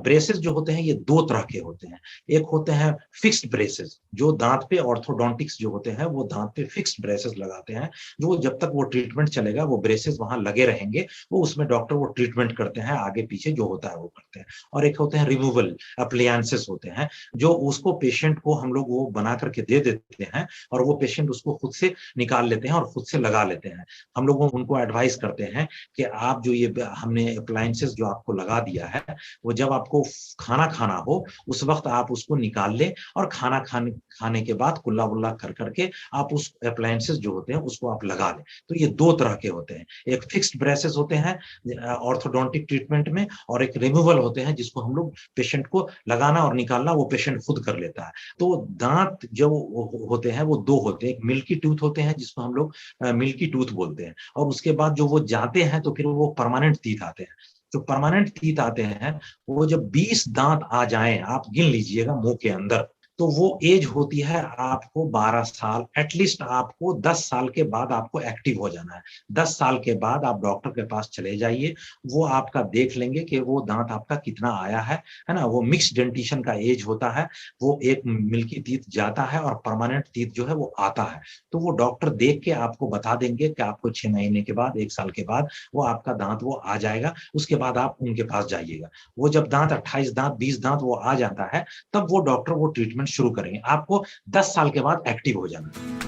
Braces जो होते हैं ये 2 तरह के होते हैं। एक होते हैं फिक्स्ड ब्रेसेस, जो दाँत पे ऑर्थोडोंटिक्स जो होते हैं वो दाँत पे फिक्स्ड ब्रेसेस लगाते हैं, जो जब तक वो ट्रीटमेंट चलेगा वो ब्रेसेस वहाँ लगे रहेंगे, वो उसमें डॉक्टर वो ट्रीटमेंट करते हैं, आगे-पीछे जो होता है वो करते हैं। और एक होते हैं रिमूवल एप्लायंसेस होते हैं, जो उसको पेशेंट को हम लोग वो बना कर के दे देते हैं और वो पेशेंट उसको खुद से निकाल लेते हैं और खुद से लगा लेते हैं। हम लोग उनको एडवाइस करते हैं कि आप जो ये हमने एप्लायंसेस जो आपको लगा दिया है, वो जब आपको खाना खाना हो, उस वक़्त आप उसको निकाल लें और खाना खाने के बाद कुल्ला-वुल्ला कर के आप उस एप्लायंसेस जो होते हैं, उसको आप लगा लें। तो ये 2 तरह के होते हैं। एक फिक्स्ड ब्रेसेस होते हैं ऑर्थोडोंटिक ट्रीटमेंट में, और एक रिमूवल होते हैं जिसको हम लोग पेशेंट को लगाना और निकालना वो पेशेंट खुद कर लेता है। तो दाँत जो होते हैं वो 2 होते हैं। एक मिल्की टूथ होते हैं जिसको हम लोग मिल्की टूथ बोलते हैं, और उसके बाद जो वो जाते हैं तो फिर वो परमानेंट टीथ आते हैं। जो परमानेंट टीथ आते हैं, वो जब 20 दाँत आ जाएँ, आप गिन लीजिएगा मुँह के अंदर, तो वो एज होती है आपको 12 साल, एट लीस्ट आपको 10 साल के बाद आपको एक्टिव हो जाना है। 10 साल के बाद आप डॉक्टर के पास चले जाइए, वो आपका देख लेंगे कि वो दाँत आपका कितना आया है ना? वो मिक्स्ड डेंटिशन का एज होता है, वो एक मिल्की टीथ जाता है और परमानेंट टीथ जो है वो आता है। तो वो डॉक्टर देख के आपको बता देंगे कि आपको 6 महीने के बाद, 1 साल के बाद वो आपका दाँत वो आ जाएगा, उसके बाद आप उनके पास जाइएगा। वो जब दाँत 28 दाँत, 20 दाँत वो आ जाता है, तब वो डॉक्टर वो ट्रीटमेंट शुरू करेंगे। आपको 10 साल के बाद एक्टिव हो जाना है।